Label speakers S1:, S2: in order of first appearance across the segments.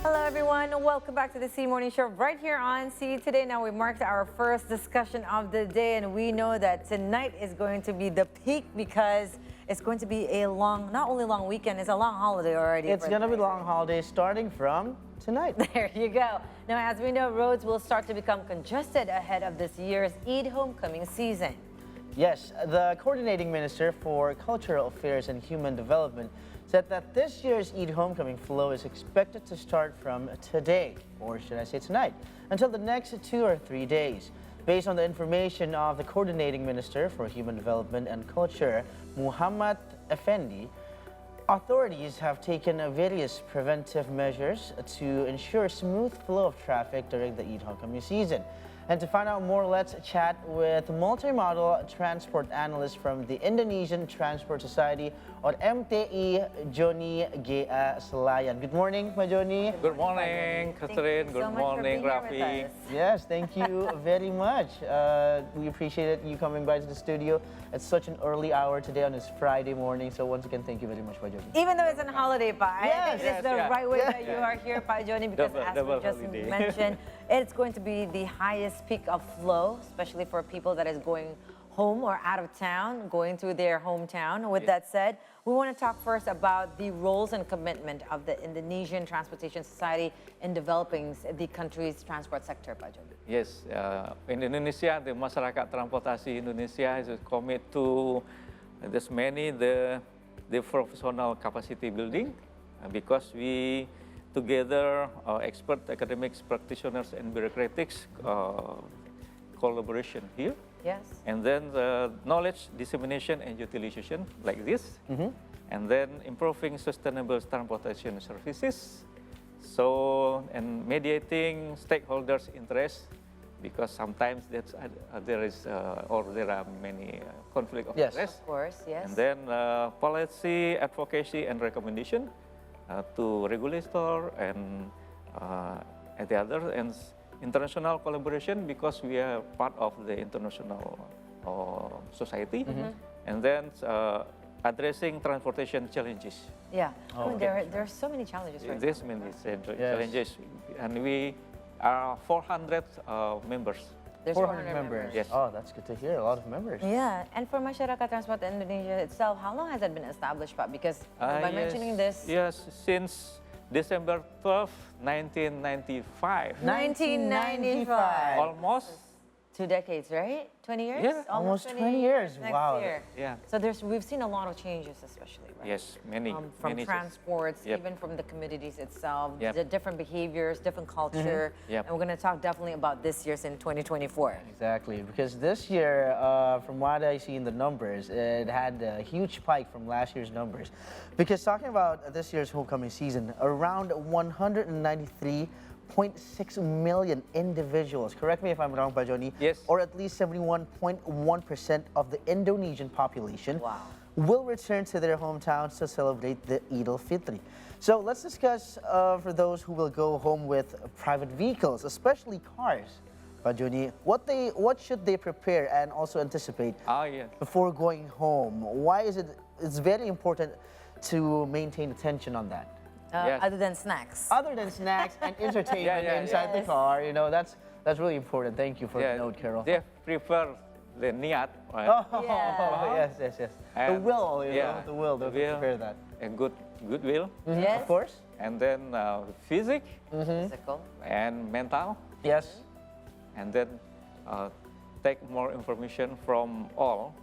S1: Hello everyone, welcome back to the C Morning Show right here on C Today. Now we marked our first discussion of the day and we know that tonight is going to be the peak because it's going to be a long, not only long weekend, it's a long holiday already.
S2: It's going to be long holiday starting from tonight.
S1: There you go. Now as we know, roads will start to become congested ahead of this year's Eid homecoming season.
S2: Yes, the coordinating minister for Cultural Affairs and Human Development said that this year's Eid homecoming flow is expected to start from today, or should I say tonight, until the next 2 or 3 days. Based on the information of the coordinating minister for Human Development and Culture, Muhammad Effendi, authorities have taken various preventive measures to ensure smooth flow of traffic during the Eid homecoming season. And to find out more, let's chat with multimodal transport analyst from the Indonesian Transport Society, or MTI, Joni Selayan. Good morning, Pak Joni.
S3: Good morning, Catherine. Good morning, Rafi.
S2: Yes, thank you very much. We appreciate you coming by to the studio. It's such an early hour today on this Friday morning, so once again, thank you very much, Pak Joni.
S1: Even though it's a holiday, Pa, I think it's the right way
S2: Yeah.
S1: that you are here, Pa Joni, because as we just mentioned, it's going to be the highest peak of flow, especially for people that is going home or out of town, going to their hometown. With that said, we want to talk first about the roles and commitment of the Indonesian Transportation Society in developing the country's transport sector, Pak Joni.
S3: Yes, in Indonesia, the masyarakat transportasi Indonesia is committed to this many the professional capacity building because we together expert academics, practitioners, and bureaucratics collaboration here.
S1: Yes.
S3: And then the knowledge dissemination and utilization like this. And then improving sustainable transportation services. So, and mediating stakeholders' interests because sometimes that's, there is or there are many conflict of interest.
S1: Of course, yes.
S3: And then policy, advocacy, and recommendation to regulator and the other, and international collaboration because we are part of the international society. And then addressing transportation challenges.
S1: Yeah, I mean, there are so many challenges right
S3: There's
S1: now.
S3: many challenges, and we are 400 members.
S1: There's 400 members.
S3: Yes.
S2: Oh, that's good to hear. A lot of members.
S1: Yeah, and for Masyarakat Transport Indonesia itself, how long has that been established, Pak? Because by mentioning this...
S3: Yes, since December 12, 1995.
S1: 1995.
S3: Almost
S1: 2 decades, right? 20 years?
S3: Yeah,
S2: almost 20 years.
S1: Next
S2: Wow.
S1: year.
S3: Yeah.
S1: So we've seen a lot of changes, especially, right?
S3: Yes, many.
S1: From
S3: many
S1: transports,
S3: Yep.
S1: even from the communities itself,
S3: Yep.
S1: the different behaviors, different culture.
S3: Yep.
S1: And we're going to talk definitely about this year's in 2024.
S2: Exactly, because this year, from what I see in the numbers, it had a huge spike from last year's numbers. Because talking about this year's homecoming season, around 193.6 million individuals, correct me if I'm wrong, Pak Joni,
S3: Yes.
S2: or at least 71.1% of the Indonesian population
S1: Wow.
S2: will return to their hometowns to celebrate the Eid al-Fitr. So let's discuss for those who will go home with private vehicles, especially cars. Pak Joni, what should they prepare and also anticipate
S3: Yeah.
S2: before going home? Why is it's very important to maintain attention on that?
S3: Yes.
S1: Other than snacks.
S2: Other than snacks and entertainment inside the
S1: Yes.
S2: car, you know, that's really important. Thank you for the note, Carol.
S3: They prefer the niat, right?
S2: Oh,
S1: Yeah.
S2: yes. The
S3: And-
S2: will, you know,
S3: yeah,
S2: the will, to
S3: the will.
S2: prepare that.
S3: A goodwill,
S1: Yes.
S2: Of course.
S3: and then physic
S1: Physical.
S3: and mental,
S2: Yes.
S3: and then take more information from all,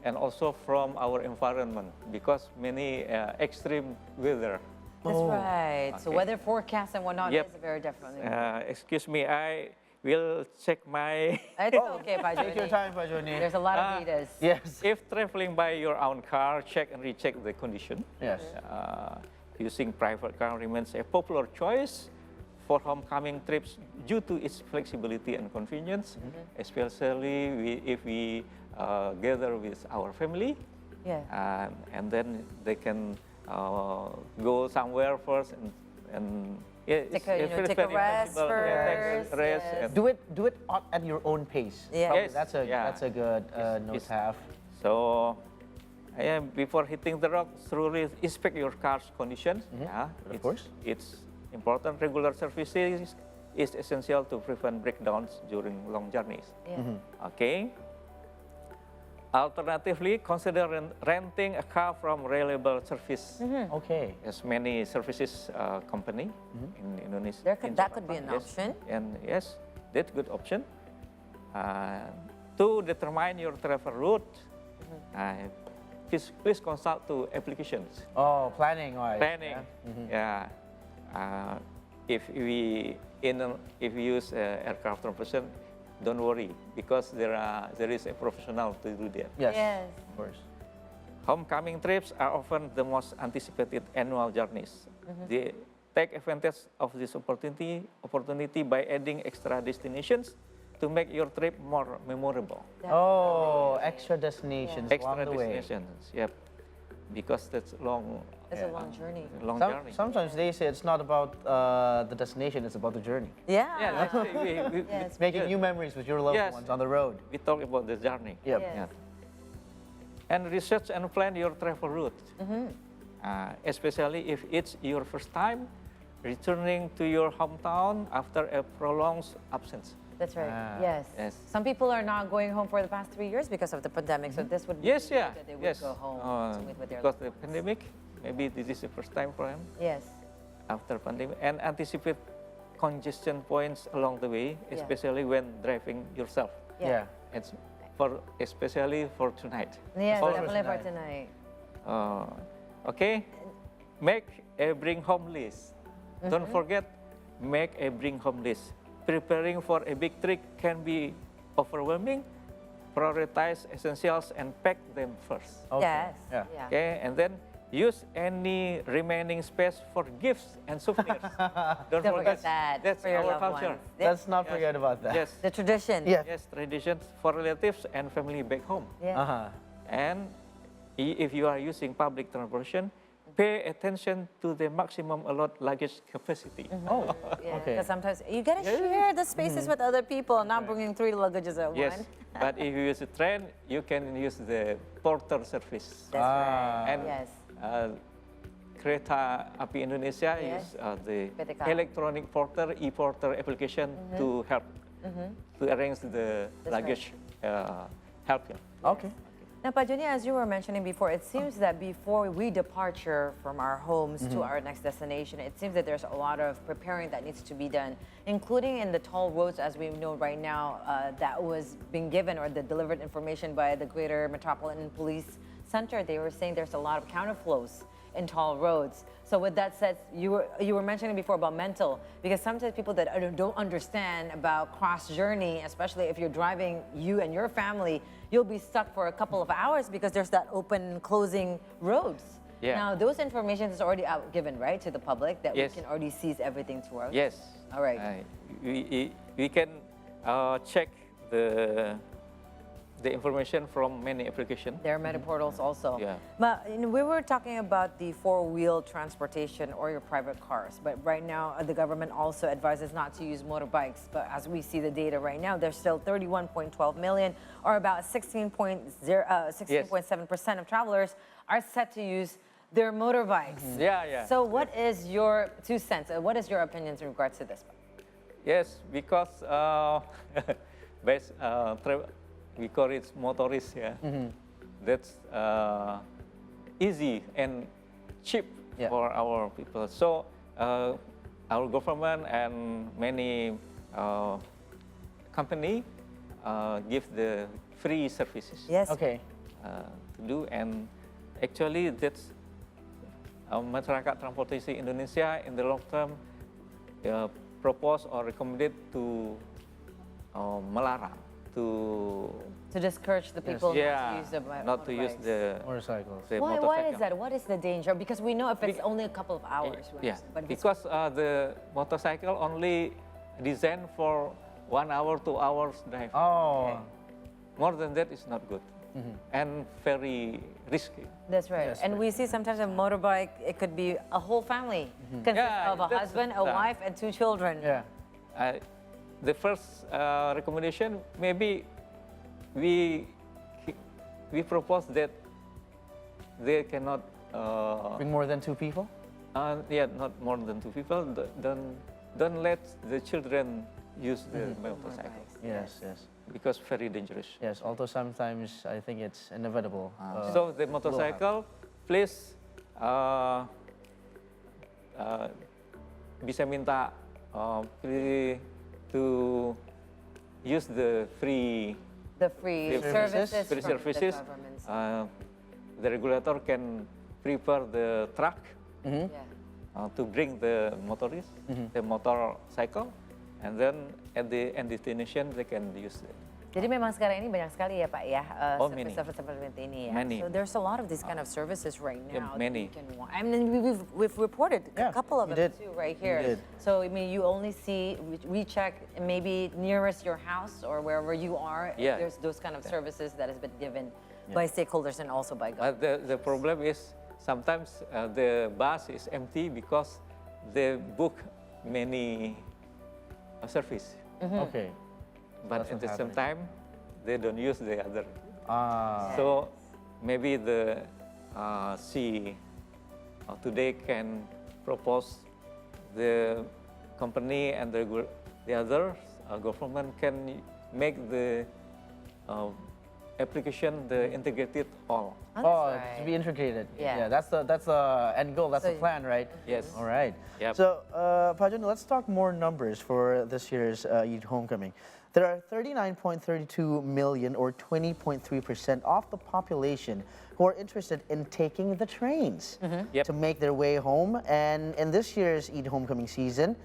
S3: and also from our environment because many extreme weather.
S1: That's right. So
S3: Okay.
S1: weather forecast and whatnot
S3: Yep.
S1: is very definitely.
S3: Excuse me, I will check my.
S1: It's okay, Pak
S2: Take your
S1: Joni.
S2: time, Pak Joni.
S1: There's a lot of leaders.
S2: Yes.
S3: If traveling by your own car, check and recheck the condition.
S2: Yes.
S3: Using private car remains a popular choice for homecoming trips due to its flexibility and convenience, especially if we gather with our family.
S1: Yeah.
S3: And then they can go somewhere first and
S1: Take a, take a rest first.
S3: Rest
S1: yes.
S3: and
S2: Do it at your own pace.
S1: Yeah.
S2: Probably.
S3: Yes,
S2: That's a good note
S3: It's-
S2: to have.
S3: So, before hitting the road, thoroughly inspect your car's condition.
S2: Of course.
S3: It's important. Regular services is essential to prevent breakdowns during long journeys.
S1: Yeah.
S3: Okay. Alternatively, consider renting a car from reliable service.
S2: Okay.
S3: There's many services company in Indonesia.
S1: That could be an
S3: Yes.
S1: option.
S3: And yes, that's good option. To determine your travel route, please consult to applications.
S2: Oh, planning wise.
S3: Planning,
S2: Yeah.
S3: yeah. If we use aircraft transportation, don't worry because there is a professional to do that.
S2: Yes.
S1: Yes.
S2: Of course.
S3: Homecoming trips are often the most anticipated annual journeys. They take advantage of this opportunity by adding extra destinations to make your trip more memorable.
S2: Oh, extra destinations along
S3: Extra
S2: the way.
S3: destinations, yep. Because that's long.
S1: It's a long journey.
S3: Long journey.
S2: Sometimes they say it's not about the destination, it's about the journey.
S1: Yeah.
S3: Yeah, that's it.
S1: Yes.
S2: Making new memories with your loved
S3: Yes.
S2: ones on the road.
S3: We talk about the journey.
S2: Yep.
S1: Yes.
S3: Yeah. And research and plan your travel route, especially if it's your first time returning to your hometown after a prolonged absence.
S1: That's right.
S2: Ah.
S1: Yes.
S3: Yes.
S1: Some people are not going home for the past 3 years because of the pandemic. So this would be
S3: Yes,
S1: good
S3: yeah,
S1: that they would
S3: yes.
S1: go home to meet with their
S3: Because
S1: loved
S3: the
S1: ones.
S3: pandemic, maybe this is the first time for them
S1: Yes.
S3: after pandemic, and anticipate congestion points along the way,
S1: Yeah.
S3: especially when driving yourself.
S2: Yeah.
S3: It's especially for tonight.
S1: Yeah,
S2: For
S1: definitely for
S2: tonight.
S1: tonight.
S3: Okay, make a bring home list. Don't forget, make a bring home list. Preparing for a big trip can be overwhelming. Prioritize essentials and pack them first.
S2: Okay.
S1: Yes.
S2: Yeah.
S1: Yeah.
S3: Okay, and then use any remaining space for gifts and souvenirs.
S1: Don't forget that
S3: That's
S1: for your
S3: our
S1: loved
S3: culture.
S1: ones.
S2: Let's not forget about that.
S3: Yes,
S1: The tradition.
S2: Yeah.
S3: yes, traditions for relatives and family back home.
S1: Yeah.
S2: Uh-huh.
S3: And if you are using public transportation, pay attention to the maximum allowed luggage capacity.
S2: Oh,
S1: Yeah,
S2: okay.
S1: because sometimes you gotta share the spaces with other people, not bringing 3 luggages at
S3: Yes,
S1: once.
S3: but if you use a train, you can use the porter service.
S1: That's right.
S3: And
S1: Yes.
S3: Kereta Api Indonesia
S1: Yes.
S3: use the
S1: PT KAI.
S3: electronic porter, e-porter application to help to arrange the
S1: That's
S3: luggage help you.
S2: Okay.
S1: Now, Pak Joni, as you were mentioning before, it seems that before we departure from our homes to our next destination, it seems that there's a lot of preparing that needs to be done, including in the toll roads, as we know right now, that was being given or the delivered information by the Greater Metropolitan Police Center. They were saying there's a lot of counterflows in toll roads. So with that said, you were mentioning before about mental, because sometimes people that don't understand about cross journey, especially if you're driving you and your family, you'll be stuck for a couple of hours because there's that open closing roads.
S3: Yeah.
S1: Now those information is already out given, right, to the public that
S3: Yes.
S1: we can already seize everything to us.
S3: Yes.
S1: All right.
S3: We can check the information from many applications.
S1: There are meta portals also.
S3: Yeah.
S1: But we were talking about the 4-wheel transportation or your private cars. But right now, the government also advises not to use motorbikes. But as we see the data right now, there's still 31.12 million, or about 16.7% of travelers are set to use their motorbikes.
S3: Yeah, yeah.
S1: So what is your 2 cents? What is your opinions in regards to this?
S3: Yes, because we call it motorist, yeah. That's easy and cheap for our people. So our government and many company give the free services
S1: Yes.
S2: Okay.
S3: to do, and actually that's masyarakat transportasi Indonesia in the long term propose or recommended to melarang to
S1: discourage the people not to use the
S3: not to use
S1: motorbikes.
S3: the
S2: Motorcycles.
S1: Why
S3: motorcycle.
S1: is that? What is the danger? Because we know if it's only a couple of hours, right?
S3: Yeah,
S1: But if it's-
S3: because the motorcycle only designed for 1 hour, 2 hours drive.
S2: Oh.
S3: More than that is not good and very risky.
S1: that's right.
S2: Yes,
S1: And
S2: right.
S1: we see sometimes a motorbike, it could be a whole family, consists
S3: Yeah,
S1: of a
S3: that's-
S1: husband, a
S3: yeah.
S1: wife, and 2 children.
S2: Yeah.
S3: The first recommendation, maybe we propose that they cannot
S2: Bring more than 2 people?
S3: Yeah, not more than 2 people. Don't let the children use the motorcycle
S2: Yes, yes.
S3: because very dangerous.
S2: Yes, although sometimes I think it's inevitable.
S3: So the
S2: it will happen.
S3: motorcycle, please bisa minta to use the free
S1: services
S3: free
S1: from
S3: services.
S1: the government.
S3: The regulator can prepare the truck
S1: Yeah.
S3: to bring the motorist, the motorcycle, and then at the end destination they can use it.
S1: Jadi memang sekarang ini banyak sekali ya Pak ya
S3: Many.
S1: service seperti ini ya.
S3: Many.
S1: So there's a lot of these kind of services right
S3: Yeah,
S1: now. that
S3: many.
S1: you can I mean we've reported a
S2: Yeah,
S1: couple of
S2: we
S1: them
S2: did.
S1: too right
S2: We
S1: here.
S2: did.
S1: So I mean you only see we check maybe nearest your house or wherever you are.
S3: Yeah.
S1: There's those kind of services that has been given by stakeholders and also by government.
S3: But the problem is sometimes the bus is empty because they book many service,
S2: Okay.
S3: but
S2: That's
S3: at the
S2: what's
S3: same
S2: happening.
S3: time they don't use the other.
S2: Ah.
S3: So maybe the C today can propose the company and the other government can make the application the integrated all.
S1: Oh,
S2: Oh,
S1: that's
S2: to be
S1: right.
S2: integrated.
S1: Yeah.
S2: That's the end goal. That's the
S1: So-
S2: plan, right?
S3: Yes.
S2: All right.
S3: Yep.
S2: So, Pak Joni, let's talk more numbers for this year's Eid Homecoming. There are 39.32 million, or 20.3% of the population, who are interested in taking the trains
S3: Yep.
S2: to make their way home. And in this year's Eid Homecoming season,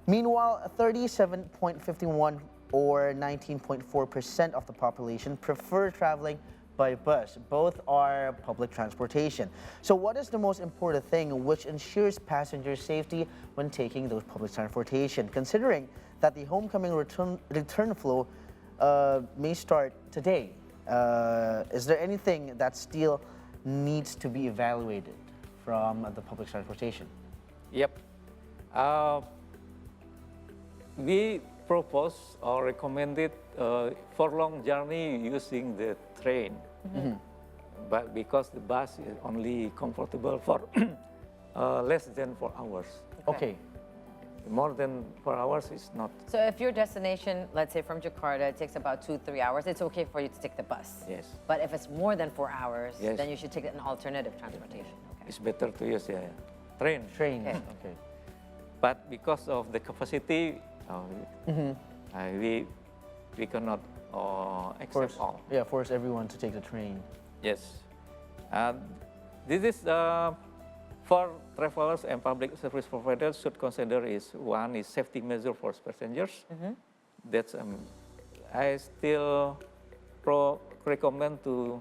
S2: meanwhile, 37.51 or 19.4% of the population prefer traveling by bus. Both are public transportation. So what is the most important thing which ensures passenger safety when taking those public transportation? Considering that the homecoming return flow may start today, is there anything that still needs to be evaluated from the public transportation?
S3: Yep. We propose or recommended for long journey using the train, but because the bus is only comfortable for less than 4 hours.
S2: Okay.
S3: More than 4 hours is not.
S1: So if your destination, let's say from Jakarta, it takes about 2-3 hours, it's okay for you to take the bus.
S3: Yes.
S1: But if it's more than 4 hours,
S3: Yes.
S1: then you should take an alternative transportation. Okay.
S3: It's better to use train.
S2: Train.
S1: Okay.
S2: Okay.
S3: But because of the capacity, we cannot accept all.
S2: Yeah, force everyone to take the train.
S3: Yes. This is for travelers and public service providers should consider is one is safety measure for passengers. That's I still recommend to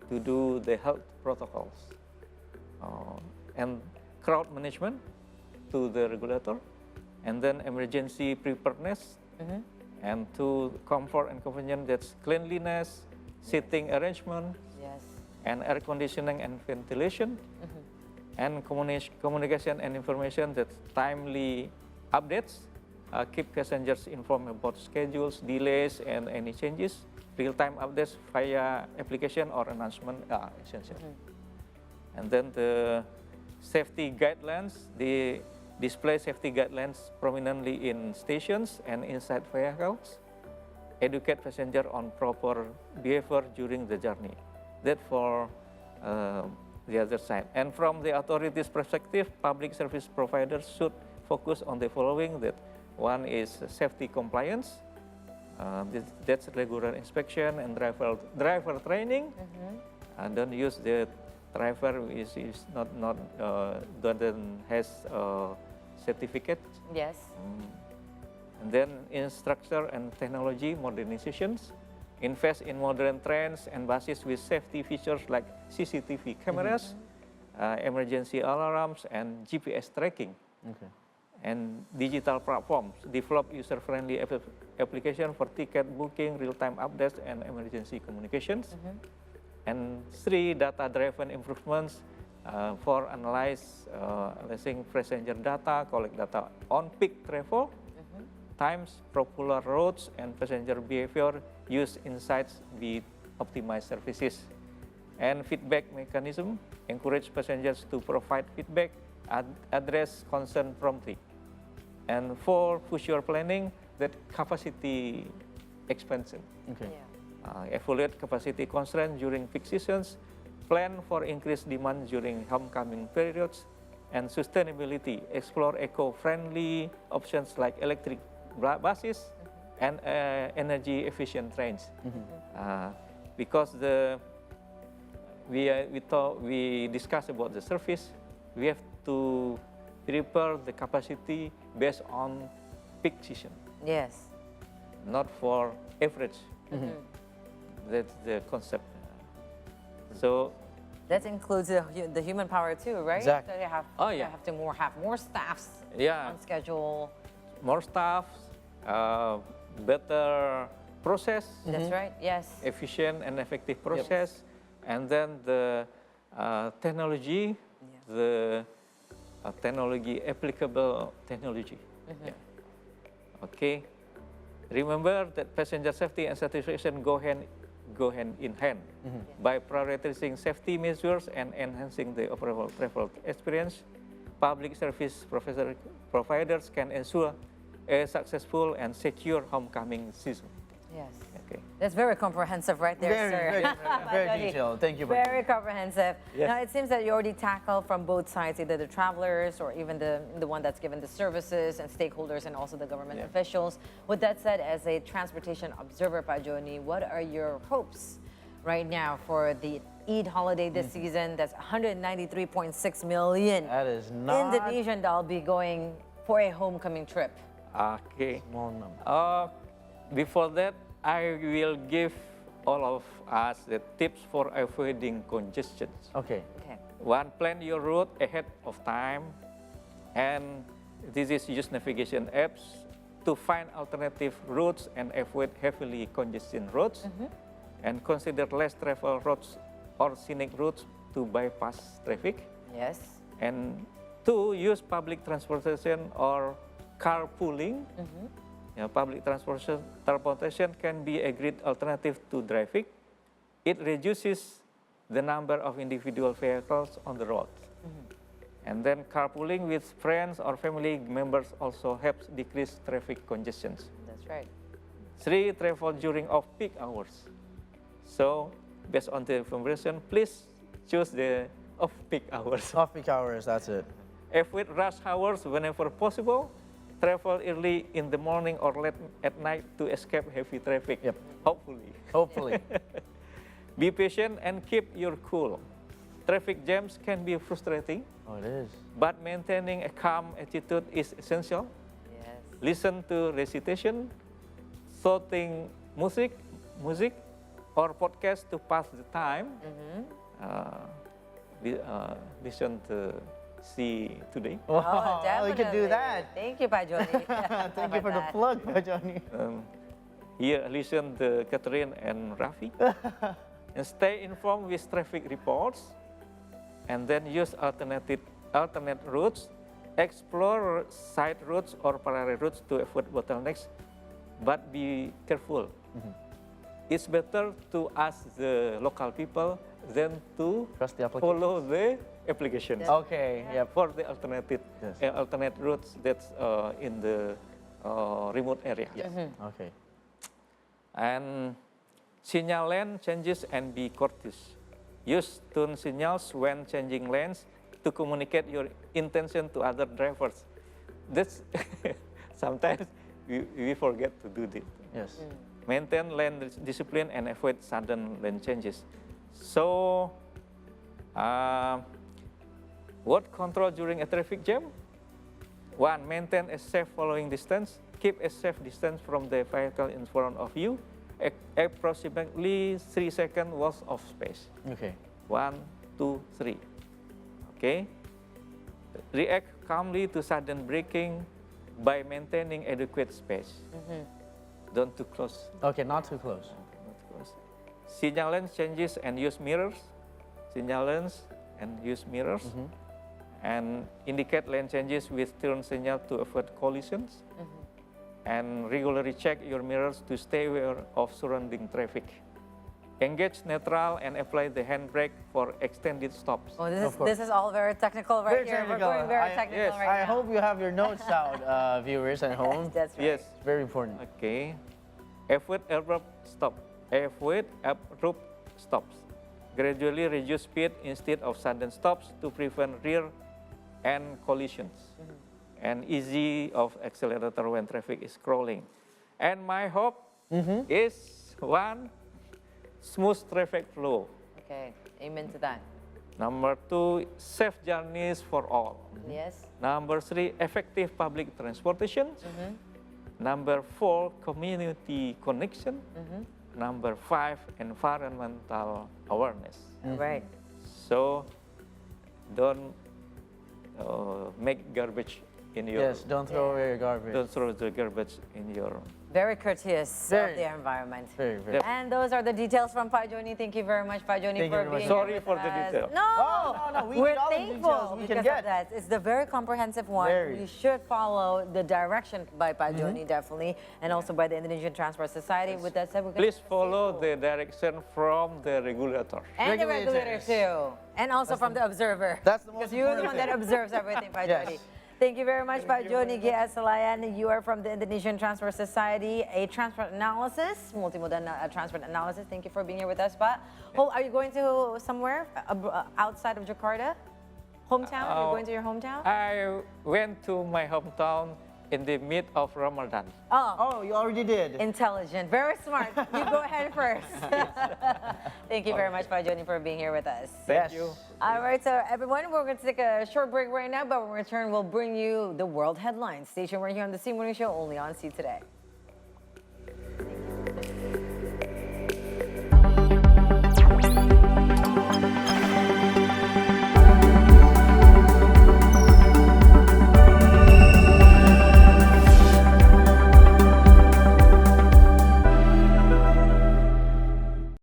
S3: do the health protocols and crowd management to the regulator, and then emergency preparedness, and to comfort and convenience, that's cleanliness, seating arrangement,
S1: Yes.
S3: and air conditioning and ventilation, and communication and information, that's timely updates, keep passengers informed about schedules, delays, and any changes, real-time updates via application or announcement are essential. And then the safety guidelines, they display safety guidelines prominently in stations and inside vehicles, educate passenger on proper behavior during the journey. That for the other side. And from the authorities' perspective, public service providers should focus on the following, that one is safety compliance, that's regular inspection and driver training, and don't use the driver is not doesn't has certificate.
S1: Yes.
S3: And then infrastructure and technology modernizations, invest in modern trains and buses with safety features like CCTV cameras, emergency alarms, and GPS tracking.
S2: Okay.
S3: And digital platforms, develop user-friendly application for ticket booking, real-time updates, and emergency communications. And 3, data-driven improvements for analyzing passenger data, collect data on peak travel, times, popular roads, and passenger behavior, use insights with optimized services. And feedback mechanism, encourage passengers to provide feedback address concern promptly. And for future planning, that capacity expansion.
S2: Okay.
S3: Evaluate capacity constraints during peak seasons, plan for increased demand during homecoming periods, and sustainability. Explore eco-friendly options like electric buses and energy-efficient trains. Because we discussed about the service, we have to prepare the capacity based on peak season.
S1: Yes.
S3: Not for average. That's the concept. So
S1: that includes the human power too, right?
S2: Exactly.
S1: So you have to have more staffs on schedule.
S3: More staff, better process.
S1: That's right. Yes.
S3: Efficient and effective process, and then the technology, the technology applicable technology. Okay. Remember that passenger safety and satisfaction go hand in hand. By prioritizing safety measures and enhancing the overall travel experience, public service providers can ensure a successful and secure homecoming season.
S1: Yes.
S3: Okay.
S1: That's very comprehensive right there, sir.
S2: Very detailed. Thank you.
S1: Very comprehensive.
S3: Yes.
S1: Now, it seems that you already tackle from both sides, either the travelers or even the one that's given the services and stakeholders and also the government officials. With that said, as a transportation observer, Pak Joni, what are your hopes right now for the Eid holiday this season? That's 193.6 million
S2: That is not
S1: Indonesian that'll be going for a homecoming trip.
S3: Okay.
S2: small number.
S3: Before that, I will give all of us the tips for avoiding congestion.
S2: Okay.
S1: Okay.
S3: One, plan your route ahead of time, and this is use navigation apps to find alternative routes and avoid heavily congested roads, and consider less travel routes or scenic routes to bypass traffic.
S1: Yes.
S3: And two, use public transportation or carpooling. Public transportation can be a great alternative to driving. It reduces the number of individual vehicles on the road. And then carpooling with friends or family members also helps decrease traffic congestions.
S1: That's right.
S3: Three, travel during off-peak hours. So, based on the information, please choose the off-peak hours.
S2: Off-peak hours, that's it.
S3: Avoid rush hours whenever possible. Travel early in the morning or late at night to escape heavy traffic.
S2: Yep.
S3: Hopefully.
S2: Hopefully.
S3: Be patient and keep your cool. Traffic jams can be frustrating,
S2: Oh, it is.
S3: but maintaining a calm attitude is essential.
S1: Yes.
S3: Listen to recitation, soothing music, or podcast to pass the time. Listen to See Today.
S2: Oh,
S1: definitely.
S2: we could do that.
S1: Thank you, Pak Joni.
S2: Thank you for the plug, Joni.
S3: Here, listen to Catherine and Rafi. And stay informed with traffic reports. And then use alternate routes. Explore side routes or parallel routes to avoid bottlenecks. But be careful. It's better to ask the local people than to
S2: Trust the application.
S3: follow the application.
S2: Okay, yep.
S3: For the alternate routes that's in the remote area.
S2: Yes. Okay.
S3: And signal lane changes and be courteous. Use turn signals when changing lanes to communicate your intention to other drivers. That's sometimes we forget to do this.
S2: Yes.
S3: Maintain lane discipline and avoid sudden lane changes. So, what control during a traffic jam? One, maintain a safe following distance. Keep a safe distance from the vehicle in front of you. Approximately 3 seconds worth of space.
S2: Okay.
S3: 1, 2, 3. Okay. React calmly to sudden braking by maintaining adequate space. Don't too close.
S2: Okay, not too close.
S3: Not too close. Signal lane changes and use mirrors. Signal lanes and use mirrors. And indicate lane changes with turn signal to avoid collisions. And regularly check your mirrors to stay aware of surrounding traffic. engage neutral and apply the handbrake for extended stops.
S1: Oh,
S2: Of course.
S1: this is all very technical right
S2: Very
S1: here.
S2: technical.
S1: We're going very
S2: I-
S1: technical
S3: yes,
S1: right
S2: I
S1: now.
S2: hope you have your notes out, viewers at home.
S1: That's right.
S3: Yes.
S2: It's very important.
S3: Okay. Avoid abrupt stop. Avoid abrupt stops. Gradually reduce speed instead of sudden stops to prevent rear end collisions. And easy of accelerator when traffic is crawling. And my hope is one, smooth traffic flow.
S1: Okay, amen to that.
S3: Number two, safe journeys for all.
S1: Yes.
S3: Number three, effective public transportation. Number four, community connection. Number five, environmental awareness.
S1: Right.
S3: So don't make garbage in your,
S2: Yes, don't throw away your garbage.
S3: don't throw the garbage in your,
S1: Very courteous
S2: Very.
S1: of the environment.
S2: Very, very.
S1: And those are the details from Pa Joni. Thank you very much, Pa Joni,
S2: Thank you
S1: for
S2: very much.
S1: being
S3: Sorry
S1: here
S3: for
S1: with
S3: the
S1: us.
S3: detail.
S1: No,
S2: Oh, no, we
S1: we're
S2: need all the
S1: thankful
S2: details we can
S1: because
S2: get.
S1: of that. It's the very comprehensive one.
S2: Very.
S1: We should follow the direction by Pa Joni, definitely, and also by the Indonesian Transport Society. With that said, we're going
S3: please follow the direction from the regulator.
S1: and the regulator
S2: Regulators.
S1: too, and also from the observer.
S2: That's the most
S1: Because you're the one that observes everything, Pa Joni. Thank you very much, Pa Joni G.S. Selayan. You are from the Indonesian Transport Society, a transport analysis, multimodal transport analysis. Thank you for being here with us, Pa. Oh, are you going to somewhere outside of Jakarta? Hometown? Are you going to your hometown?
S3: I went to my hometown in the mid of Ramadan.
S2: Oh, you already did.
S1: Intelligent, very smart. You go ahead first. Thank you very much, Pa Joni, for being here with us.
S3: Thank
S2: Yes.
S3: you.
S1: All right, so everyone, we're going to take a short break right now, but when we return, we'll bring you the world headlines. Stay tuned right here on the C Morning Show, only on C Today.